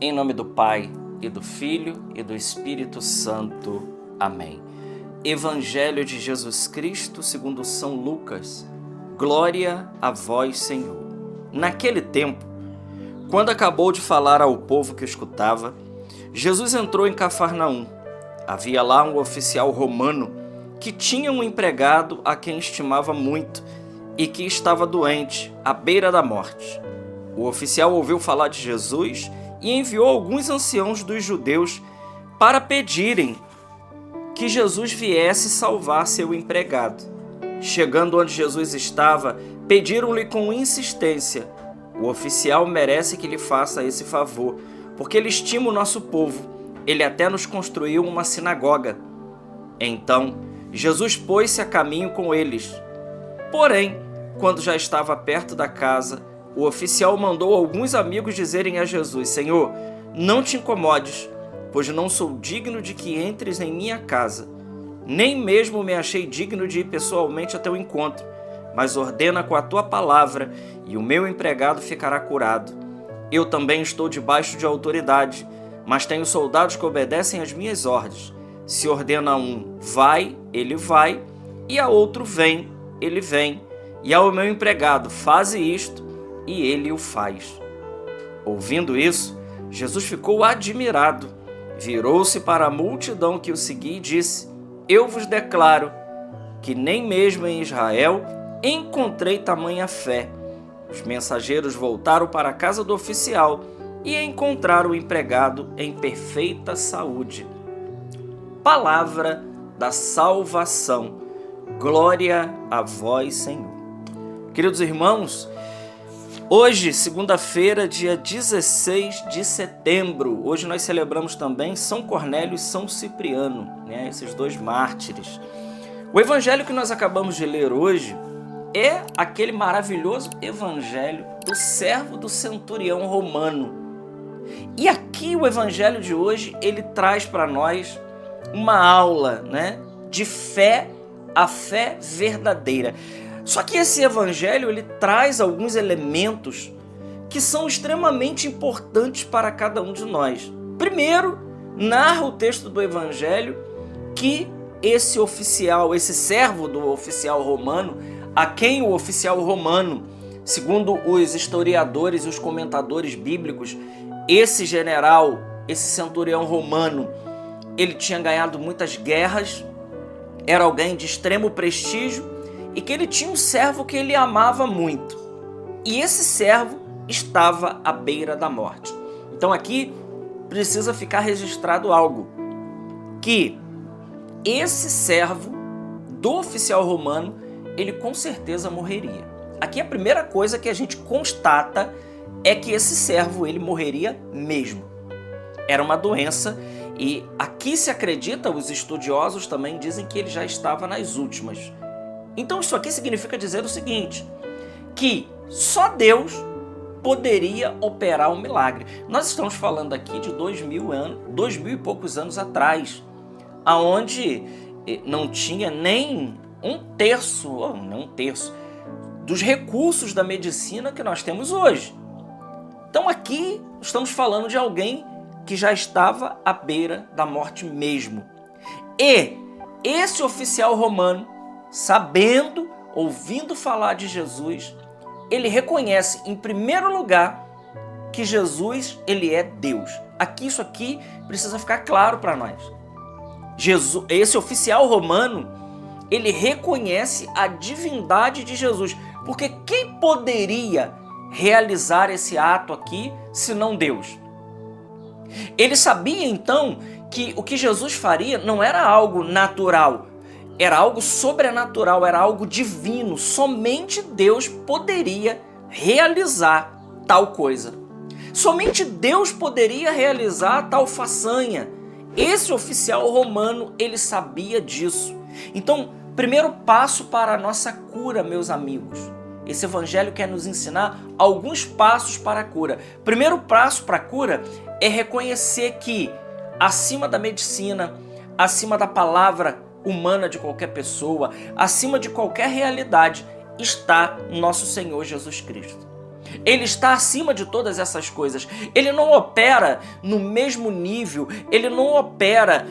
Em nome do Pai, e do Filho, e do Espírito Santo. Amém. Evangelho de Jesus Cristo segundo São Lucas. Glória a vós, Senhor. Naquele tempo, quando acabou de falar ao povo que escutava, Jesus entrou em Cafarnaum. Havia lá um oficial romano que tinha um empregado a quem estimava muito e que estava doente, à beira da morte. O oficial ouviu falar de Jesus e enviou alguns anciãos dos judeus para pedirem que Jesus viesse salvar seu empregado. Chegando onde Jesus estava, pediram-lhe com insistência: o oficial merece que lhe faça esse favor, porque ele estima o nosso povo. Ele até nos construiu uma sinagoga. Então, Jesus pôs-se a caminho com eles. Porém, quando já estava perto da casa, o oficial mandou alguns amigos dizerem a Jesus: Senhor, não te incomodes, pois não sou digno de que entres em minha casa. Nem mesmo me achei digno de ir pessoalmente a teu encontro, mas ordena com a tua palavra e o meu empregado ficará curado. Eu também estou debaixo de autoridade, mas tenho soldados que obedecem às minhas ordens. Se ordena a um, vai, ele vai, e a outro, vem, ele vem, e ao meu empregado, faze isto, e ele o faz. Ouvindo isso, Jesus ficou admirado, virou-se para a multidão que o seguia e disse: Eu vos declaro que nem mesmo em Israel encontrei tamanha fé. Os mensageiros voltaram para a casa do oficial e encontraram o empregado em perfeita saúde. Palavra da salvação. Glória a vós, Senhor. Queridos irmãos, hoje, segunda-feira, dia 16 de setembro, hoje nós celebramos também São Cornélio e São Cipriano, esses dois mártires. O evangelho que nós acabamos de ler hoje é aquele maravilhoso evangelho do servo do centurião romano. E aqui o evangelho de hoje, ele traz para nós uma aula, de fé, a fé verdadeira. Só que esse evangelho, ele traz alguns elementos que são extremamente importantes para cada um de nós. Primeiro, narra o texto do evangelho que esse oficial, esse servo do oficial romano, a quem o oficial romano, segundo os historiadores e os comentadores bíblicos, esse general, esse centurião romano, ele tinha ganhado muitas guerras, era alguém de extremo prestígio, e que ele tinha um servo que ele amava muito. E esse servo estava à beira da morte. Então aqui precisa ficar registrado algo, que esse servo do oficial romano, ele com certeza morreria. Aqui a primeira coisa que a gente constata é que esse servo, ele morreria mesmo. Era uma doença e aqui se acredita, os estudiosos também dizem que ele já estava nas últimas. Então isso aqui significa dizer o seguinte, que só Deus poderia operar um milagre. Nós estamos falando aqui de 2000 e poucos anos atrás, aonde não tinha nem um terço dos recursos da medicina que nós temos hoje. Então aqui estamos falando de alguém que já estava à beira da morte mesmo. E esse oficial romano, sabendo, ouvindo falar de Jesus, ele reconhece em primeiro lugar que Jesus, ele é Deus. Isso aqui precisa ficar claro para nós. Esse oficial romano, ele reconhece a divindade de Jesus, porque quem poderia realizar esse ato aqui, senão Deus? Ele sabia então que o que Jesus faria não era algo natural, era algo sobrenatural, era algo divino. Somente Deus poderia realizar tal coisa. Somente Deus poderia realizar tal façanha. Esse oficial romano, ele sabia disso. Então, primeiro passo para a nossa cura, meus amigos. Esse evangelho quer nos ensinar alguns passos para a cura. Primeiro passo para a cura é reconhecer que acima da medicina, acima da palavra humana de qualquer pessoa, acima de qualquer realidade, está nosso Senhor Jesus Cristo. Ele está acima de todas essas coisas. Ele não opera no mesmo nível, ele não opera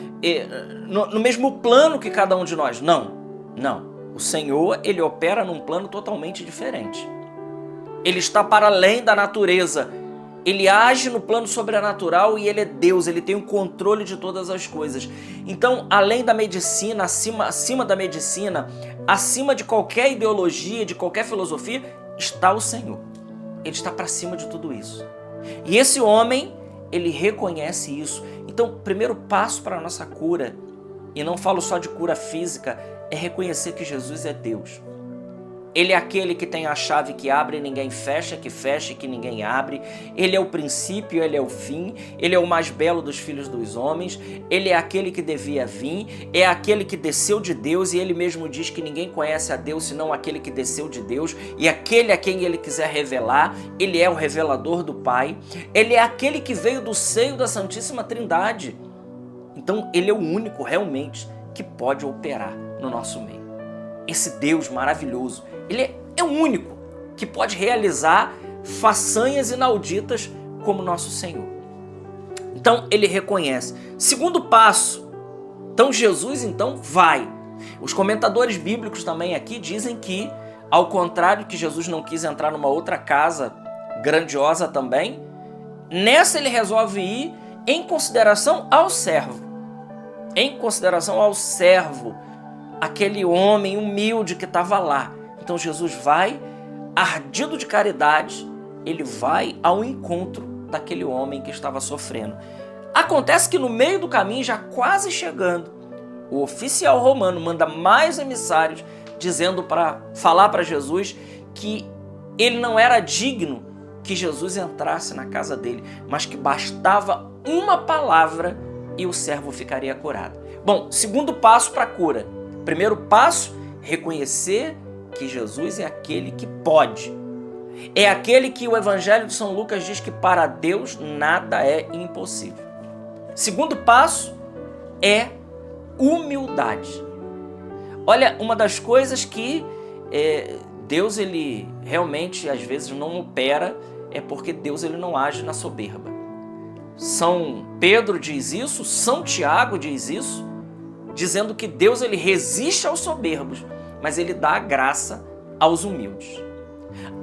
no mesmo plano que cada um de nós. Não. O Senhor, ele opera num plano totalmente diferente. Ele está para além da natureza. Ele age no plano sobrenatural e ele é Deus, ele tem o controle de todas as coisas. Então, além da medicina, acima da medicina, acima de qualquer ideologia, de qualquer filosofia, está o Senhor. Ele está para cima de tudo isso. E esse homem, ele reconhece isso. Então, o primeiro passo para a nossa cura, e não falo só de cura física, é reconhecer que Jesus é Deus. Ele é aquele que tem a chave que abre e ninguém fecha, que fecha e que ninguém abre. Ele é o princípio, ele é o fim. Ele é o mais belo dos filhos dos homens. Ele é aquele que devia vir. É aquele que desceu de Deus e ele mesmo diz que ninguém conhece a Deus senão aquele que desceu de Deus. E aquele a quem ele quiser revelar, ele é o revelador do Pai. Ele é aquele que veio do seio da Santíssima Trindade. Então ele é o único realmente que pode operar no nosso meio. Esse Deus maravilhoso, ele é o único que pode realizar façanhas inauditas como nosso Senhor. Então ele reconhece. Segundo passo, então Jesus vai. Os comentadores bíblicos também aqui dizem que, ao contrário que Jesus não quis entrar numa outra casa grandiosa também, nessa ele resolve ir em consideração ao servo. Em consideração ao servo, aquele homem humilde que estava lá. Então Jesus vai, ardido de caridade, ele vai ao encontro daquele homem que estava sofrendo. Acontece que no meio do caminho, já quase chegando, o oficial romano manda mais emissários dizendo para falar para Jesus que ele não era digno que Jesus entrasse na casa dele, mas que bastava uma palavra e o servo ficaria curado. Bom, segundo passo para a cura. Primeiro passo, reconhecer que Jesus é aquele que pode. É aquele que o Evangelho de São Lucas diz que para Deus nada é impossível. Segundo passo é humildade. Olha, uma das coisas que Deus ele realmente às vezes não opera é porque Deus ele não age na soberba. São Pedro diz isso, São Tiago diz isso, dizendo que Deus ele resiste aos soberbos, mas ele dá a graça aos humildes.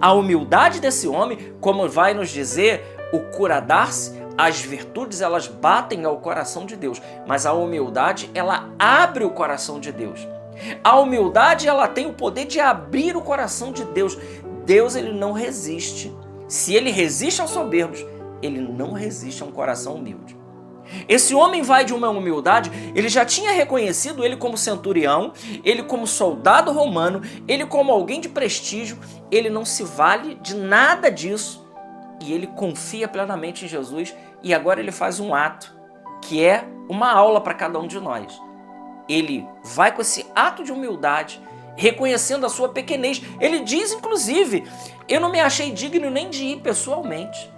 A humildade desse homem, como vai nos dizer o Curadarse, as virtudes elas batem ao coração de Deus, mas a humildade ela abre o coração de Deus. A humildade ela tem o poder de abrir o coração de Deus. Deus ele não resiste. Se ele resiste aos soberbos, ele não resiste a um coração humilde. Esse homem vai de uma humildade, ele já tinha reconhecido ele como centurião, ele como soldado romano, ele como alguém de prestígio, ele não se vale de nada disso e ele confia plenamente em Jesus e agora ele faz um ato que é uma aula para cada um de nós. Ele vai com esse ato de humildade, reconhecendo a sua pequenez. Ele diz, inclusive, eu não me achei digno nem de ir pessoalmente.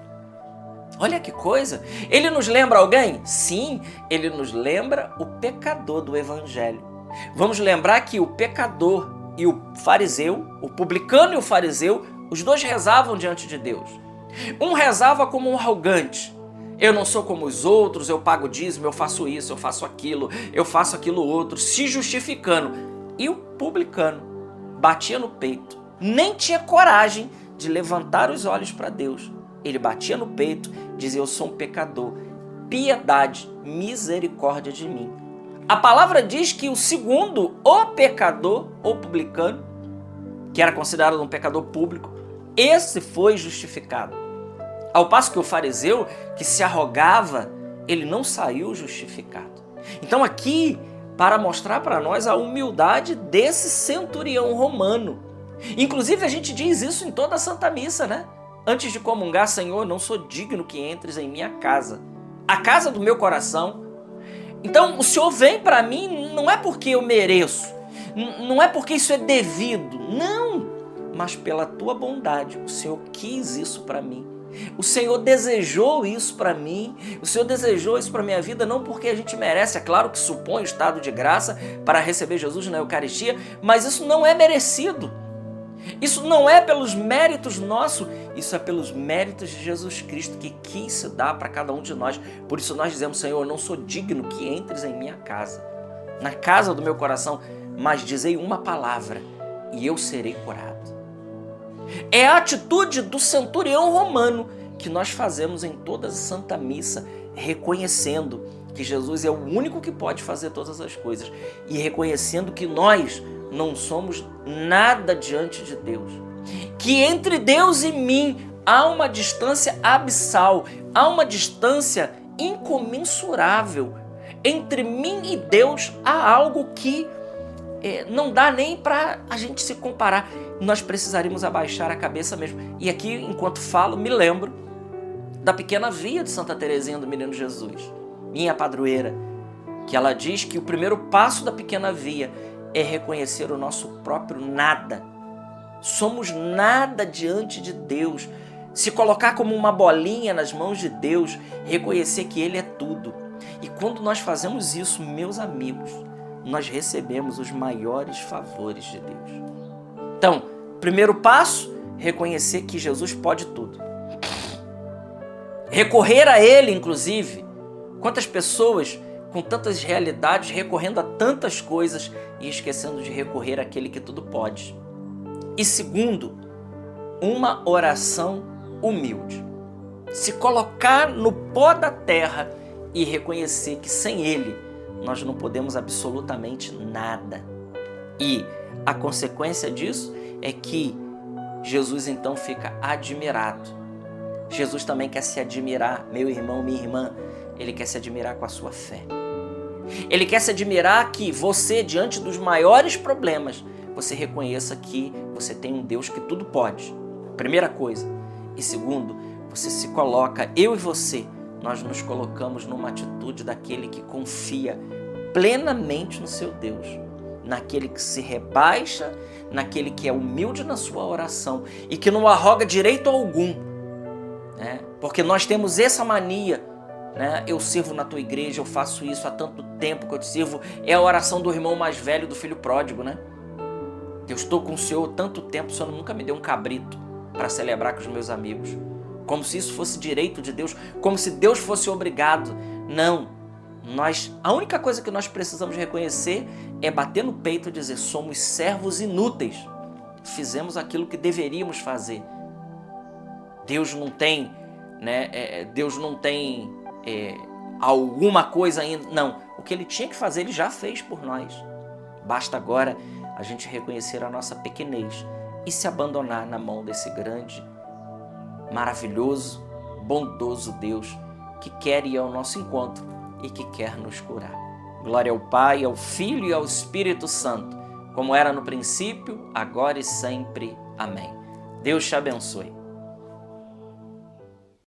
Olha que coisa! Ele nos lembra alguém? Sim, ele nos lembra o pecador do Evangelho. Vamos lembrar que o pecador e o fariseu, o publicano e o fariseu, os dois rezavam diante de Deus. Um rezava como um arrogante. Eu não sou como os outros, eu pago dízimo, eu faço isso, eu faço aquilo outro, se justificando. E o publicano batia no peito, nem tinha coragem de levantar os olhos para Deus. Ele batia no peito, dizia, eu sou um pecador, piedade, misericórdia de mim. A palavra diz que o segundo, o pecador, o publicano, que era considerado um pecador público, esse foi justificado. Ao passo que o fariseu, que se arrogava, ele não saiu justificado. Então aqui, para mostrar para nós a humildade desse centurião romano. Inclusive a gente diz isso em toda a Santa Missa, né? Antes de comungar, Senhor, não sou digno que entres em minha casa, a casa do meu coração. Então o Senhor vem para mim, não é porque eu mereço, não é porque isso é devido, não, mas pela tua bondade. O Senhor quis isso para mim. O Senhor desejou isso para mim, o Senhor desejou isso para minha vida, não porque a gente merece, é claro que supõe o estado de graça para receber Jesus na Eucaristia, mas isso não é merecido. Isso não é pelos méritos nossos, isso é pelos méritos de Jesus Cristo que quis se dar para cada um de nós. Por isso nós dizemos: Senhor, eu não sou digno que entres em minha casa, na casa do meu coração, mas dizei uma palavra e eu serei curado. É a atitude do centurião romano que nós fazemos em toda a Santa Missa, reconhecendo que Jesus é o único que pode fazer todas as coisas e reconhecendo que nós não somos nada diante de Deus. Que entre Deus e mim há uma distância abissal, há uma distância incomensurável. Entre mim e Deus há algo que não dá nem para a gente se comparar. Nós precisaríamos abaixar a cabeça mesmo. E aqui, enquanto falo, me lembro da pequena via de Santa Teresinha do Menino Jesus, minha padroeira, que ela diz que o primeiro passo da pequena via é reconhecer o nosso próprio nada. Somos nada diante de Deus. Se colocar como uma bolinha nas mãos de Deus, reconhecer que Ele é tudo. E quando nós fazemos isso, meus amigos, nós recebemos os maiores favores de Deus. Então, primeiro passo, reconhecer que Jesus pode tudo. Recorrer a Ele, inclusive. Quantas pessoas com tantas realidades, recorrendo a tantas coisas e esquecendo de recorrer àquele que tudo pode. E segundo, uma oração humilde. Se colocar no pó da terra e reconhecer que sem Ele nós não podemos absolutamente nada. E a consequência disso é que Jesus então fica admirado. Jesus também quer se admirar, meu irmão, minha irmã, Ele quer se admirar com a sua fé. Ele quer se admirar que você, diante dos maiores problemas, você reconheça que você tem um Deus que tudo pode. Primeira coisa. E segundo, você se coloca, eu e você, nós nos colocamos numa atitude daquele que confia plenamente no seu Deus, naquele que se rebaixa, naquele que é humilde na sua oração e que não arroga direito algum, né? Porque nós temos essa mania, né? Eu sirvo na tua igreja, eu faço isso há tanto tempo que eu te sirvo. É a oração do irmão mais velho do filho pródigo, né? Eu estou com o Senhor há tanto tempo, o Senhor nunca me deu um cabrito para celebrar com os meus amigos. Como se isso fosse direito de Deus, como se Deus fosse obrigado. Não. A única coisa que nós precisamos reconhecer é bater no peito e dizer: somos servos inúteis. Fizemos aquilo que deveríamos fazer. Deus não tem, né? Deus não tem alguma coisa ainda. Não. O que Ele tinha que fazer, Ele já fez por nós. Basta agora a gente reconhecer a nossa pequenez e se abandonar na mão desse grande, maravilhoso, bondoso Deus que quer ir ao nosso encontro e que quer nos curar. Glória ao Pai, ao Filho e ao Espírito Santo, como era no princípio, agora e sempre. Amém. Deus te abençoe.